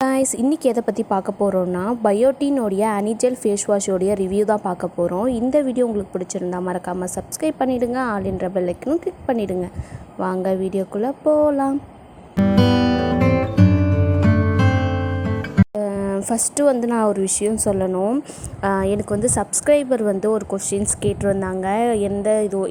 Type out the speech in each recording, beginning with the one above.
Guys இன்றைக்கி எதை பற்றி பார்க்க போகிறோன்னா பயோட்டினோடைய அனிஜெல் ஃபேஸ் வாஷோடைய ரிவ்யூ தான் பார்க்க போகிறோம். இந்த வீடியோ உங்களுக்கு பிடிச்சிருந்தா மறக்காமல் சப்ஸ்கிரைப் பண்ணிவிடுங்க, ஆல் என்ற பெல் ஐக்கனும் கிளிக் பண்ணிவிடுங்க. வாங்க வீடியோக்குள்ளே போகலாம். ஃபஸ்ட்டு நான் ஒரு விஷயம் சொல்லணும். எனக்கு சப்ஸ்கிரைபர் ஒரு கொஷின்ஸ் கேட்டிருந்தாங்க.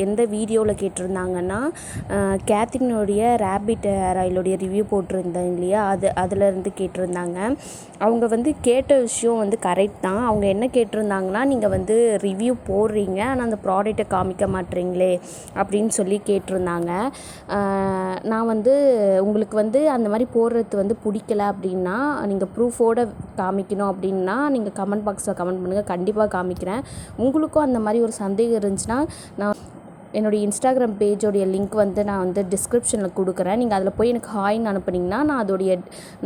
எந்த வீடியோவில் கேட்டிருந்தாங்கன்னா, கேத்ரினுடைய ரேபிட் ஹேர் ஆயிலுடைய ரிவ்யூ போட்டிருந்தேன் இல்லையா, அதிலேருந்து கேட்டிருந்தாங்க. அவங்க கேட்ட விஷயம் கரெக்ட் தான். அவங்க என்ன கேட்டிருந்தாங்கன்னா, நீங்கள் ரிவ்யூ போடுறீங்க ஆனால் அந்த ப்ராடக்ட்டை காமிக்க மாட்டீங்களே அப்படின்னு சொல்லி கேட்டிருந்தாங்க. நான் உங்களுக்கு அந்த மாதிரி போடுறது பிடிக்கல அப்படின்னா, நீங்கள் ப்ரூஃபோடு காமிக்கணும் அப்படின்னா நீங்கள் கமெண்ட் பாக்ஸில் கமெண்ட் பண்ணுங்கள், கண்டிப்பாக காமிக்கிறேன். உங்களுக்கும் அந்த மாதிரி ஒரு சந்தேகம் இருந்துச்சுன்னா நான் என்னுடைய இன்ஸ்டாகிராம் பேஜோடைய லிங்க் நான் டிஸ்கிரிப்ஷனில் கொடுக்குறேன். நீங்கள் அதில் போய் எனக்கு ஹாய்ன்னு அனுப்புனீங்கன்னா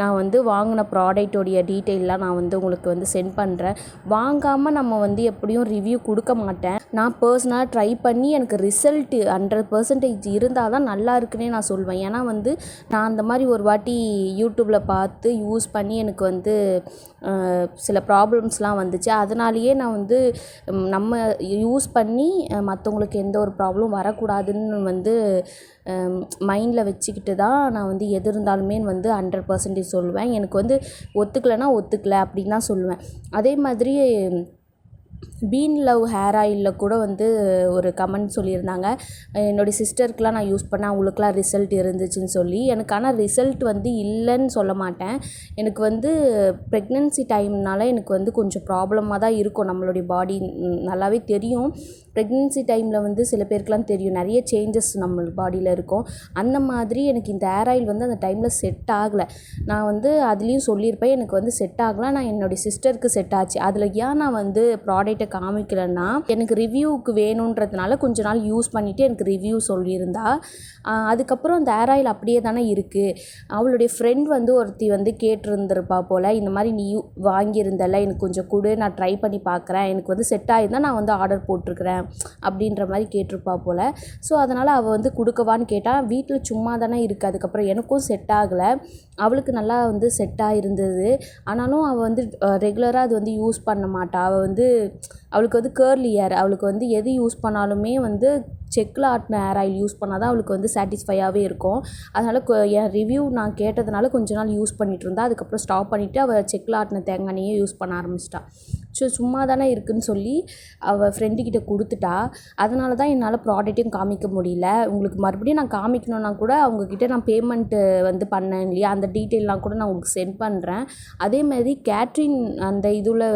நான் வாங்கின ப்ராடக்டோடைய டீட்டெயிலெலாம் நான் உங்களுக்கு சென்ட் பண்ணுறேன். வாங்காமல் நம்ம எப்படியும் ரிவ்யூ கொடுக்க மாட்டேன். நான் பர்சனலாக ட்ரை பண்ணி எனக்கு ரிசல்ட்டு 100% இருந்தால் தான் நல்லா இருக்குன்னே நான் சொல்வேன். ஏன்னா நான் அந்த மாதிரி ஒரு வாட்டி யூடியூப்பில் பார்த்து யூஸ் பண்ணி எனக்கு சில ப்ராப்ளம்ஸ்லாம் வந்துச்சு. அதனாலேயே நான் நம்ம யூஸ் பண்ணி மற்றவங்களுக்கு எந்த ஒரு ப்ராப்ளம் வரக்கூடாதுன்னு மைண்டில் வச்சுக்கிட்டு தான் நான் எது இருந்தாலுமே 100% சொல்லுவேன். எனக்கு ஒத்துக்கலைன்னா ஒத்துக்கலை அப்படின்னு தான் சொல்லுவேன். அதே மாதிரி பீன் லவ் ஹேர் ஆயிலில் கூட ஒரு கமெண்ட் சொல்லியிருந்தாங்க. என்னுடைய சிஸ்டருக்குலாம் நான் யூஸ் பண்ணேன், அவங்களுக்குலாம் ரிசல்ட் இருந்துச்சுன்னு சொல்லி. எனக்கு ஆனால் ரிசல்ட் இல்லைன்னு சொல்ல மாட்டேன். எனக்கு ப்ரெக்னென்சி டைம்னால எனக்கு கொஞ்சம் ப்ராப்ளமாக தான் இருக்கும். நம்மளுடைய பாடி நல்லாவே தெரியும். ப்ரெக்னென்சி டைமில் சில பேருக்குலாம் தெரியும், நிறைய சேஞ்சஸ் நம்ம பாடியில் இருக்கும். அந்த மாதிரி எனக்கு இந்த ஹேர் ஆயில் அந்த டைமில் செட் ஆகலை. நான் அதுலேயும் சொல்லியிருப்பேன், எனக்கு செட் ஆகலை. நான் என்னுடைய சிஸ்டருக்கு செட் ஆச்சு. அதில் ஏன் நான் ப்ராடக்ட்டை காமிக்கலைன்னா, எனக்கு ரிவ்யூவுக்கு வேணுன்றதுனால கொஞ்ச நாள் யூஸ் பண்ணிவிட்டு எனக்கு ரிவ்யூ சொல்லியிருந்தா. அதுக்கப்புறம் அந்த ஹேர் ஆயில் அப்படியே தானே இருக்குது. அவளுடைய ஃப்ரெண்ட் ஒருத்தி கேட்டிருந்திருப்பா போல், இந்த மாதிரி நீ வாங்கியிருந்தல, எனக்கு கொஞ்சம் கொடு, நான் ட்ரை பண்ணி பார்க்குறேன், எனக்கு செட் ஆகிருந்தால் நான் ஆர்டர் போட்டிருக்கிறேன் அப்படின்ற மாதிரி கேட்டிருப்பா போல். ஸோ அதனால் அவள் கொடுக்கவான்னு கேட்டால், வீட்டில் சும்மா தானே இருக்குது. அதுக்கப்புறம் எனக்கும் செட் ஆகலை, அவளுக்கு நல்லா செட் ஆகிருந்தது. ஆனாலும் அவள் ரெகுலராக அது யூஸ் பண்ண மாட்டாள். அவளுக்கு கேர்லி ஹேர். அவளுக்கு எது யூஸ் பண்ணாலுமே செக்கில் ஆட்டின ஹேர் ஆயில் யூஸ் பண்ணால் தான் அவளுக்கு சாட்டிஸ்ஃபையாகவே இருக்கும். அதனால் என் ரிவ்யூ நான் கேட்டதுனால கொஞ்ச நாள் யூஸ் பண்ணிகிட்டு இருந்தா. அதுக்கப்புறம் ஸ்டாப் பண்ணிவிட்டு அவள் செக்கில் ஆட்டின தேங்காய் எண்ணெயே யூஸ் பண்ண ஆரம்பிச்சிட்டா. ஸோ சும்மா தானே இருக்குதுன்னு சொல்லி அவள் ஃப்ரெண்டுக்கிட்ட கொடுத்துட்டா. அதனால தான் என்னால் ப்ராடக்ட்டையும் காமிக்க முடியல. உங்களுக்கு மறுபடியும் நான் காமிக்கணுன்னா கூட அவங்கக்கிட்ட நான் பேமெண்ட்டு பண்ணேன் இல்லையா, அந்த டீட்டெயிலெலாம் கூட நான் உங்களுக்கு சென்ட் பண்ணுறேன். அதேமாதிரி கேட்ரின் அந்த இதில்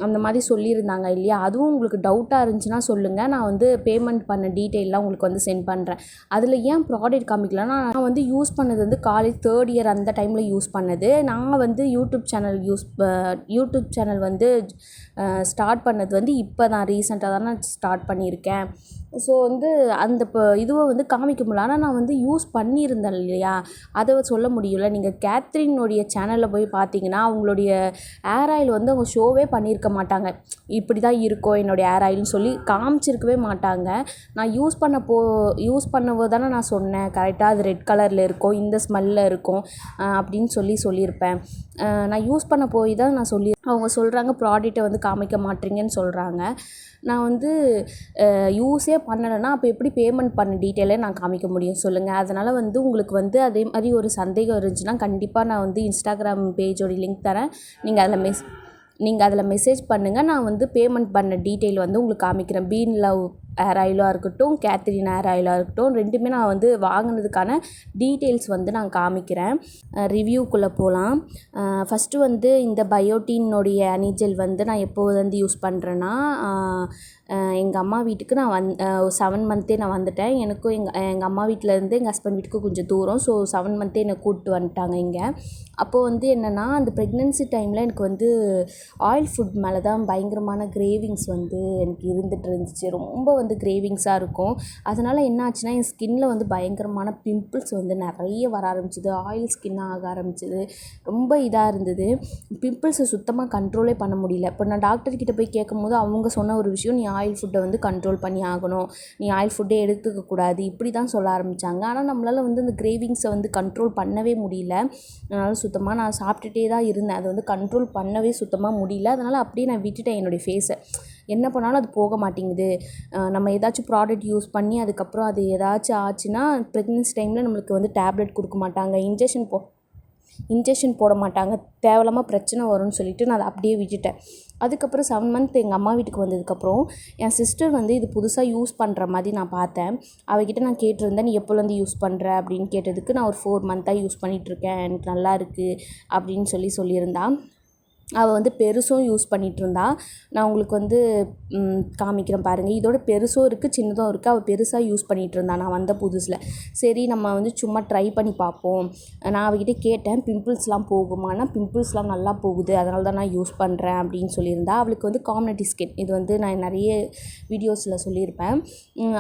அந்த மாதிரி சொல்லியிருந்தாங்க இல்லையா, அதுவும் உங்களுக்கு டவுட்டாக இருந்துச்சுன்னா சொல்லுங்கள். நான் பேமெண்ட் பண்ண டீட்டெயிலெலாம் உங்களுக்கு சென்ட் பண்ணுறேன். அதில் ஏன் ப்ராடக்ட் காமிக்கலன்னா, நான் யூஸ் பண்ணது காலேஜ் 3rd இயர் அந்த டைமில் யூஸ் பண்ணது. நான் யூடியூப் சேனல் ஸ்டார்ட் பண்ணது இப்போ தான் ரீசெண்டாக தான் நான் ஸ்டார்ட் பண்ணியிருக்கேன். ஸோ அந்த இதுவை காமிக்க முடியல. ஆனால் நான் யூஸ் பண்ணியிருந்தேன் இல்லையா, அதை சொல்ல முடியல. நீங்கள் கேத்ரினுடைய சேனலில் போய் பார்த்தீங்கன்னா, அவங்களுடைய ஹேர் ஆயில் அவங்க ஷோவே பண்ணியிருக்க மாட்டாங்க. இப்படி தான் இருக்கும் என்னுடைய ஹேர் ஆயில்னு சொல்லி காமிச்சிருக்கவே மாட்டாங்க. நான் யூஸ் பண்ணபோது தானே நான் சொன்னேன் கரெக்டாக, அது ரெட் கலரில் இருக்கும், இந்த ஸ்மெல்லில் இருக்கும் அப்படின்னு சொல்லியிருப்பேன். நான் யூஸ் பண்ண போய் தான் நான் அவங்க சொல்கிறாங்க ப்ராடக்ட்டை காமிக்க மாட்டீங்கன்னு சொல்கிறாங்க. நான் யூஸே பண்ணலைன்னா அப்போ எப்படி பேமெண்ட் பண்ண டீட்டெயிலே நான் காமிக்க முடியும் சொல்லுங்கள். அதனால் உங்களுக்கு அதே மாதிரி ஒரு சந்தேகம் இருந்துச்சுன்னா கண்டிப்பாக நான் இன்ஸ்டாகிராம் பேஜோடைய லிங்க் தரேன். நீங்கள் அதில் மெசேஜ் பண்ணுங்கள். நான் பேமெண்ட் பண்ண டீட்டெயில் உங்களுக்கு காமிக்கிறேன். பீன் லவ் ஹேர் ஆயிலாக இருக்கட்டும், கேத்ரின் ஹேர் ஆயிலாக இருக்கட்டும், ரெண்டுமே நான் வாங்கினதுக்கான டீட்டெயில்ஸ் நான் காமிக்கிறேன். ரிவ்யூக்குள்ளே போகலாம். ஃபஸ்ட்டு இந்த பயோட்டினுடைய அனிஜெல் நான் எப்போது யூஸ் பண்ணுறேன்னா, எங்கள் அம்மா வீட்டுக்கு நான் 7 மந்த்தே நான் வந்துட்டேன். எனக்கும் எங்கள் அம்மா வீட்டிலேருந்து எங்கள் ஹஸ்பண்ட் வீட்டுக்கு கொஞ்சம் தூரம். ஸோ 7 மந்த்தே என்னை கூப்பிட்டு வந்துட்டாங்க இங்கே. அப்போது என்னென்னா, அந்த ப்ரெக்னென்சி டைமில் எனக்கு ஆயில் ஃபுட் மேலே தான் பயங்கரமான கிரேவிங்ஸ் எனக்கு இருந்துகிட்டு இருந்துச்சு. ரொம்ப வந்து கிரேவிங்ஸாக இருக்கும். அதனால் என்ன ஆச்சுன்னா என் ஸ்கின்னில் வந்து பயங்கரமான பிம்பிள்ஸ் வந்து நிறைய வர ஆரம்பிச்சிது. ஆயில் ஸ்கின் ஆக ஆரம்பிச்சிது. ரொம்ப இதாக இருந்தது. பிம்பிள்ஸை சுத்தமாக கண்ட்ரோலே பண்ண முடியல. இப்போ நான் டாக்டர்கிட்ட போய் கேட்கும்போது அவங்க சொன்ன ஒரு விஷயம், நீ ஆயில் ஃபுட்டை வந்து கண்ட்ரோல் பண்ணி ஆகணும், நீ ஆயில் ஃபுட்டே எடுத்துக்கக்கூடாது, இப்படி தான் சொல்ல ஆரம்பித்தாங்க. ஆனால் நம்மளால் வந்து அந்த கிரேவிங்ஸை வந்து கண்ட்ரோல் பண்ணவே முடியல. அதனால் சுத்தமாக நான் சாப்பிட்டுட்டே தான் இருந்தேன். அதை வந்து கண்ட்ரோல் பண்ணவே சுத்தமாக முடியல. அதனால் அப்படியே நான் விட்டுட்டேன் என்னுடைய ஃபேஸை. என்ன பண்ணாலும் அது போக மாட்டேங்குது. நம்ம ஏதாச்சும் ப்ராடக்ட் யூஸ் பண்ணி அதுக்கப்புறம் அது ஏதாச்சும் ஆச்சுன்னா ப்ரெக்னன்சி டைமில் நம்மளுக்கு வந்து டேப்லெட் கொடுக்க மாட்டாங்க, இன்ஜெக்ஷன் போட மாட்டாங்க, தேவையில்லாமல் பிரச்சனை வரும்னு சொல்லிட்டு நான் அதை அப்படியே விட்டுட்டேன். அதுக்கப்புறம் 7 மந்த் எங்கள் அம்மா வீட்டுக்கு வந்ததுக்கப்புறம் என் சிஸ்டர் வந்து இது புதுசாக யூஸ் பண்ணுற மாதிரி நான் பார்த்தேன். அவகிட்ட நான் கேட்டிருந்தேன், நீ எப்போலேருந்து யூஸ் பண்ணுற அப்படின்னு கேட்டதுக்கு, நான் ஒரு 4 மந்த்தாக யூஸ் பண்ணிகிட்ருக்கேன், எனக்கு நல்லா இருக்குது அப்படின்னு சொல்லியிருந்தான். அவள் வந்து பெருசும் யூஸ் பண்ணிகிட்ருந்தா. நான் உங்களுக்கு வந்து காமிக்கிறேன் பாருங்கள். இதோட பெருசும் இருக்குது, சின்னதும் இருக்குது. அவள் பெருசாக யூஸ் பண்ணிகிட்ருந்தா நான் வந்த புதுசில். சரி நம்ம வந்து சும்மா ட்ரை பண்ணி பார்ப்போம். நான் அவகிட்ட கேட்டேன், பிம்பிள்ஸ்லாம் போகுமானா, பிம்பிள்ஸ்லாம் நல்லா போகுது, அதனால தான் நான் யூஸ் பண்ணுறேன் அப்படின்னு சொல்லியிருந்தா. அவளுக்கு வந்து காம்னட்டி ஸ்கின், இது வந்து நான் நிறைய வீடியோஸில் சொல்லியிருப்பேன்.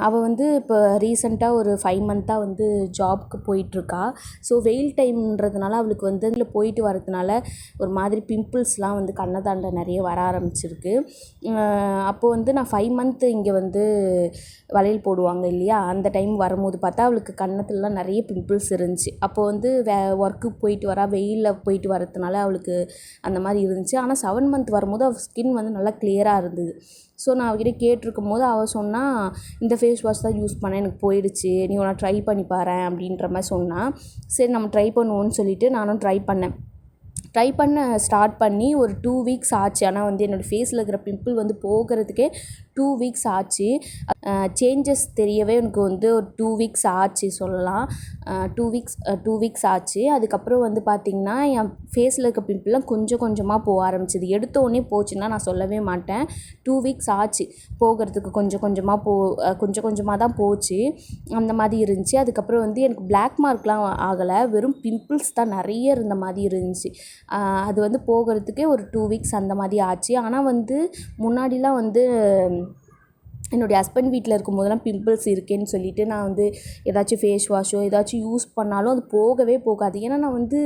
அவள் வந்து இப்போ ரீசெண்டாக ஒரு 5 மந்த்தாக வந்து ஜாப்க்கு போயிட்டுருக்கா. ஸோ வெயில் டைம்ன்றதுனால அவளுக்கு வந்து அதில் போயிட்டு வரதுனால ஒரு மாதிரி பிம்பிள்ஸ்லாம் வந்து கண்ணை தாண்ட நிறைய வர ஆரம்பிச்சிருக்கு. அப்போது வந்து நான் 5 மந்த்து இங்கே வந்து வளையல் போடுவாங்க இல்லையா, அந்த டைம் வரும்போது பார்த்தா அவளுக்கு கன்னத்துலலாம் நிறைய பிம்பிள்ஸ் இருந்துச்சு. அப்போது வந்து ஒர்க்குக்கு போயிட்டு வரா, வெயிலில் போயிட்டு வரதுனால அவளுக்கு அந்த மாதிரி இருந்துச்சு. ஆனால் 7 மந்த் வரும்போது அவள் ஸ்கின் வந்து நல்லா கிளியராக இருந்தது. ஸோ நான் அவகிட்ட கேட்டிருக்கும் போது அவள் சொன்னால், இந்த ஃபேஸ் வாஷ் தான் யூஸ் பண்ணேன், எனக்கு போயிடுச்சு, நீ ஒன்றா ட்ரை பண்ணி பாரேன் அப்படின்ற மாதிரி சொன்னான். சரி நம்ம ட்ரை பண்ணுவோன்னு சொல்லிவிட்டு நானும் ட்ரை பண்ண ஸ்டார்ட் பண்ணி ஒரு 2 வீக்ஸ் ஆச்சு. ஆனால் வந்து என்னோடய ஃபேஸில் இருக்கிற பிம்பிள் வந்து போகிறதுக்கே 2 வீக்ஸ் ஆச்சு. சேஞ்சஸ் தெரியவே எனக்கு வந்து ஒரு 2 வீக்ஸ் ஆச்சு சொல்லலாம். 2 வீக்ஸ் ஆச்சு. அதுக்கப்புறம் வந்து பார்த்திங்கன்னா என் ஃபேஸில் இருக்க பிம்பிள்லாம் கொஞ்சம் கொஞ்சமாக போக ஆரம்பிச்சிது. எடுத்தோடனே போச்சுன்னா நான் சொல்லவே மாட்டேன். 2 வீக்ஸ் ஆச்சு போகிறதுக்கு. கொஞ்சம் கொஞ்சமாக தான் போச்சு. அந்த மாதிரி இருந்துச்சு. அதுக்கப்புறம் வந்து எனக்கு பிளாக் மார்க்லாம் ஆகலை, வெறும் பிம்பிள்ஸ் தான் நிறைய இருந்த மாதிரி இருந்துச்சு. அது வந்து போகிறதுக்கே ஒரு 2 வீக்ஸ் அந்த மாதிரி ஆச்சு. ஆனால் வந்து முன்னாடிலாம் வந்து என்னுடைய ஹஸ்பண்ட் வீட்டில் இருக்கும்போதெல்லாம் பிம்பிள்ஸ் இருக்கேன்னு சொல்லிவிட்டு நான் வந்து ஏதாச்சும் ஃபேஸ் வாஷோ ஏதாச்சும் யூஸ் பண்ணாலும் அது போகவே போகாது. ஏன்னா நான் வந்து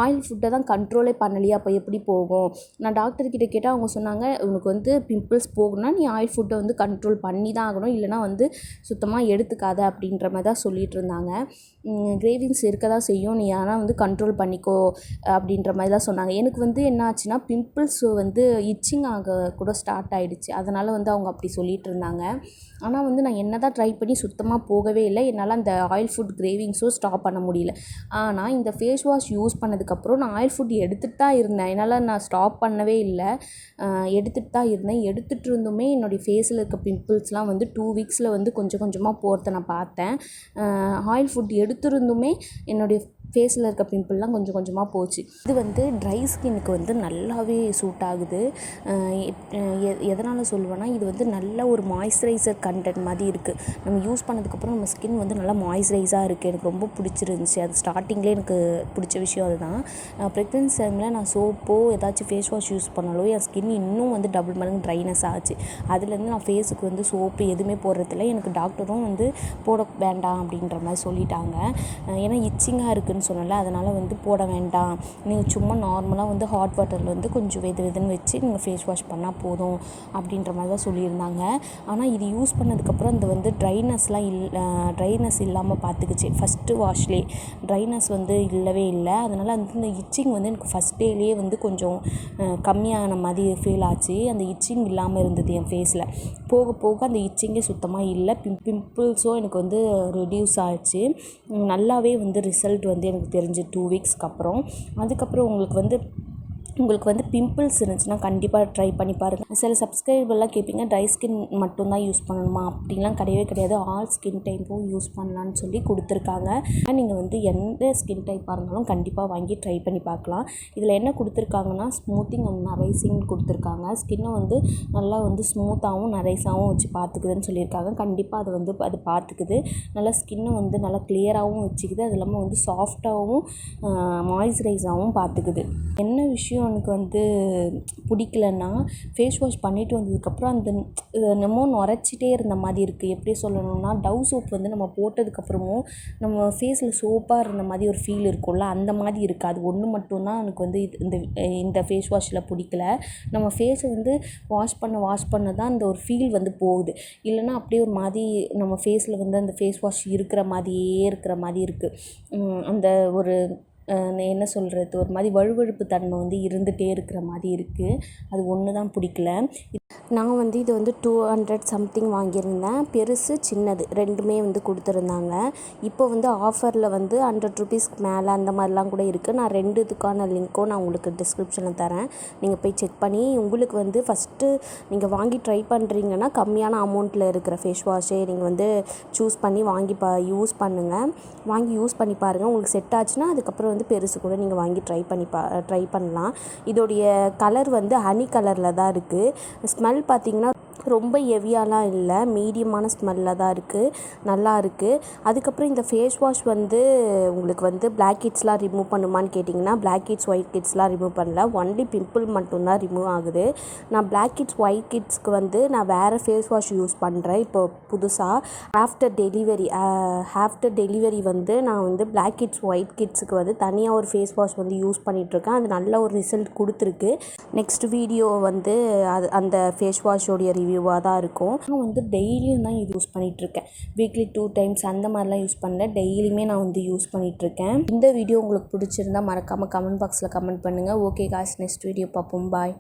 ஆயில் ஃபுட்டை தான் கண்ட்ரோலே பண்ணலையே, அப்போ எப்படி போகும்? நான் டாக்டர்கிட்ட கேட்டால் அவங்க சொன்னாங்க, உனக்கு வந்து பிம்பிள்ஸ் போகணும்னா நீ ஆயில் ஃபுட்டை வந்து கண்ட்ரோல் பண்ணி தான் ஆகணும், இல்லைனா வந்து சுத்தமாக எடுத்துக்காத அப்படின்ற மாதிரி தான் சொல்லிகிட்டு இருந்தாங்க. கிரேவிங்ஸ் இருக்க தான் செய்யும், நீ ஆனால் வந்து கண்ட்ரோல் பண்ணிக்கோ அப்படின்ற மாதிரி தான் சொன்னாங்க. எனக்கு வந்து என்ன ஆச்சுன்னா பிம்பிள்ஸ் வந்து இச்சிங் ஆக கூட ஸ்டார்ட் ஆகிடுச்சு. அதனால் வந்து அவங்க அப்படி சொல்லிகிட்டு இருந்தாங்க. ஆனால் வந்து நான் என்ன தான் ட்ரை பண்ணி சுத்தமாக போகவே இல்லை. என்னால் அந்த ஆயில் ஃபுட் கிரேவிங்ஸும் ஸ்டாப் பண்ண முடியல. ஆனால் இந்த ஃபேஸ் வாஷ் யூஸ் பண்ணதுக்கப்புறம் நான் ஆயில் ஃபுட் எடுத்துகிட்டு தான் இருந்தேன். என்னால் நான் ஸ்டாப் பண்ணவே இல்லை, எடுத்துகிட்டு தான் இருந்தேன். எடுத்துகிட்டு இருந்துமே என்னுடைய ஃபேஸில் இருக்க பிம்பிள்ஸ்லாம் வந்து 2 வீக்ஸில் வந்து கொஞ்சம் கொஞ்சமாக போகிறத நான் பார்த்தேன். ஆயில் ஃபுட் எடுத்திருந்துமே என்னுடைய ஃபேஸில் இருக்க பிம்பிள்லாம் கொஞ்சம் கொஞ்சமாக போச்சு. இது வந்து ட்ரை ஸ்கின்னுக்கு வந்து நல்லாவே சூட் ஆகுது. எதனால் சொல்லுவேன்னா, இது வந்து நல்ல ஒரு மாய்ஸ்சரைசர் கண்டென்ட் மாதிரி இருக்குது. நம்ம யூஸ் பண்ணதுக்கப்புறம் நம்ம ஸ்கின் வந்து நல்லா மாய்ஸ்சரைஸாக இருக்குது. எனக்கு ரொம்ப பிடிச்சிருந்துச்சி. அது ஸ்டார்டிங்லேயே எனக்கு பிடிச்ச விஷயம் அதுதான். ப்ரெக்னன்சி டைமில் நான் சோப்போ ஏதாச்சும் ஃபேஸ் வாஷ் யூஸ் பண்ணாலோ என் ஸ்கின் இன்னும் வந்து டபுள் மடங்கு ட்ரைனஸ் ஆச்சு. அதுலேருந்து நான் ஃபேஸுக்கு வந்து சோப்பு எதுவுமே போடுறதில்ல. எனக்கு டாக்டரும் வந்து போட வேண்டாம் அப்படின்ற மாதிரி சொல்லிட்டாங்க. ஏன்னா இச்சிங்காக இருக்குதுன்னு சொன்னல, அதனால் வந்து போட வேண்டாம், நீங்கள் சும்மா நார்மலாக வந்து ஹாட் வாட்டரில் வந்து கொஞ்சம் வெதுன்னு வச்சு நீங்கள் ஃபேஸ் வாஷ் பண்ணால் போதும் அப்படின்ற மாதிரி தான் சொல்லியிருந்தாங்க. ஆனால் இது யூஸ் பண்ணதுக்கப்புறம் அந்த வந்து ட்ரைனஸ் இல்லாமல் பார்த்துக்குச்சு. ஃபஸ்ட்டு வாஷ்லேயே ட்ரைனஸ் வந்து இல்லவே இல்லை. அதனால் அந்த இச்சிங் வந்து எனக்கு ஃபஸ்ட் டேலேயே வந்து கொஞ்சம் கம்மியான மாதிரி ஃபீல் ஆச்சு. அந்த இச்சிங் இல்லாமல் இருந்தது என் ஃபேஸில். போக போக அந்த இச்சிங்கே சுத்தமாக இல்லை. பிம்பிள்ஸும் எனக்கு வந்து ரெடியூஸ் ஆச்சு. நல்லாவே வந்து ரிசல்ட் வந்து எனக்கு தெரிஞ்சு 2 வீக்ஸ்க்கு அப்புறம். அதுக்கப்புறம் உங்களுக்கு வந்து பிம்பிள்ஸ் இருந்துச்சுன்னா கண்டிப்பாக ட்ரை பண்ணி பாருங்கள். சில சப்ஸ்கிரைபர்லாம் கேட்பீங்க, ட்ரை ஸ்கின் மட்டும்தான் யூஸ் பண்ணணுமா? அப்படின்லாம் கிடையவே கிடையாது. ஆல் ஸ்கின் டைப்பும் யூஸ் பண்ணலான்னு சொல்லி கொடுத்துருக்காங்க. நீங்கள் வந்து எந்த ஸ்கின் டைப்பாக இருந்தாலும் கண்டிப்பாக வாங்கி ட்ரை பண்ணி பார்க்கலாம். இதில் என்ன கொடுத்துருக்காங்கன்னா, ஸ்மூத்திங் அண்ட் நரைசிங் கொடுத்துருக்காங்க. ஸ்கின்னை வந்து நல்லா வந்து ஸ்மூத்தாகவும் நரைஸாகவும் வச்சு பார்த்துக்குதுன்னு சொல்லியிருக்காங்க. கண்டிப்பாக அது பார்த்துக்குது. நல்லா ஸ்கின்னை வந்து நல்லா கிளியராகவும் வச்சுக்குது. அது இல்லாமல் வந்து சாஃப்டாகவும் மாய்ஸ்சரைஸாகவும் பார்த்துக்குது. என்ன விஷயம் அவனுக்கு வந்து பிடிக்கலன்னா ஃபேஸ் வாஷ் பண்ணிவிட்டு வந்ததுக்கப்புறம் அந்த என்னமோ நுரைச்சிட்டே இருந்த மாதிரி இருக்குது. எப்படி சொல்லணும்னா டவ் சோப் வந்து நம்ம போட்டதுக்கப்புறமும் நம்ம ஃபேஸில் சோப்பாக இருந்த மாதிரி ஒரு ஃபீல் இருக்கும்ல, அந்த மாதிரி இருக்குது. அது ஒன்று மட்டும்தான் எனக்கு வந்து இந்த ஃபேஸ் வாஷில் பிடிக்கல. நம்ம ஃபேஸை வந்து வாஷ் பண்ண தான் அந்த ஒரு ஃபீல் வந்து போகுது. இல்லைன்னா அப்படியே ஒரு மாதிரி நம்ம ஃபேஸில் வந்து அந்த ஃபேஸ் வாஷ் இருக்கிற மாதிரி இருக்குது. அந்த ஒரு என்ன சொல்கிறது, ஒரு மாதிரி வழுவழுப்பு தன்மை வந்து இருந்துகிட்டே இருக்கிற மாதிரி இருக்குது. அது ஒன்று தான் பிடிக்கல. நான் வந்து இது வந்து 200 சம்திங் வாங்கியிருந்தேன். பெருசு சின்னது ரெண்டுமே வந்து கொடுத்துருந்தாங்க. இப்போ வந்து ஆஃபரில் வந்து 100 ருபீஸ்க்கு மேலே அந்த மாதிரிலாம் கூட இருக்குது. நான் 2 இதுக்கான லிங்க்கும் நான் உங்களுக்கு டிஸ்கிரிப்ஷனில் தரேன். நீங்கள் போய் செக் பண்ணி உங்களுக்கு வந்து ஃபஸ்ட்டு நீங்கள் வாங்கி ட்ரை பண்ணுறீங்கன்னா கம்மியான அமௌண்ட்டில் இருக்கிற ஃபேஸ் வாஷே நீங்கள் வந்து சூஸ் பண்ணி வாங்கி யூஸ் பண்ணுங்கள். வாங்கி யூஸ் பண்ணி பாருங்கள். உங்களுக்கு செட் ஆச்சுன்னா அதுக்கப்புறம் வந்து பெருசு கூட நீங்கள் வாங்கி ட்ரை பண்ணலாம். இதோடைய கலர் வந்து ஹனி கலரில் தான் இருக்குது. ஸ்மெல் பார்த்திங்கன்னா ரொம்ப ஹெவியாலாம் இல்லை, மீடியமான ஸ்மெல்லில் தான் இருக்குது, நல்லா இருக்குது. அதுக்கப்புறம் இந்த ஃபேஸ் வாஷ் வந்து உங்களுக்கு வந்து பிளாக் ஹெட்ஸ்லாம் ரிமூவ் பண்ணுமான்னு கேட்டிங்கன்னா பிளாக் ஹெட்ஸ் ஒயிட் ஹெட்ஸ்லாம் ரிமூவ் பண்ணல. ஒன்லி பிம்பிள் மட்டும்தான் ரிமூவ் ஆகுது. நான் பிளாக் ஹெட்ஸ் ஒயிட் ஹெட்ஸ்க்கு வந்து நான் வேறு ஃபேஸ் வாஷ் யூஸ் பண்ணுறேன் இப்போ புதுசாக. ஆஃப்டர் டெலிவரி வந்து நான் வந்து பிளாக் ஹெட்ஸ் ஒயிட் ஹெட்ஸுக்கு வந்து தனியாக ஒரு ஃபேஸ் வாஷ் வந்து யூஸ் பண்ணிகிட்ருக்கேன். அது நல்ல ஒரு ரிசல்ட் கொடுத்துருக்கு. நெக்ஸ்ட் வீடியோ வந்து அந்த ஃபேஸ் வாஷோடைய ரிவ்யூவாக தான் இருக்கும். நான் வந்து டெய்லியும் தான் யூஸ் பண்ணிகிட்ருக்கேன். வீக்லி 2 டைம்ஸ் அந்த மாதிரிலாம் யூஸ் பண்ணல, டெய்லியுமே நான் வந்து யூஸ் பண்ணிகிட்ருக்கேன். இந்த வீடியோ உங்களுக்கு பிடிச்சிருந்தா மறக்காமல் கமெண்ட் பாக்ஸில் கமெண்ட் பண்ணுங்கள். ஓகே காய்ஸ், நெக்ஸ்ட் வீடியோ பார்ப்போம். பாய்.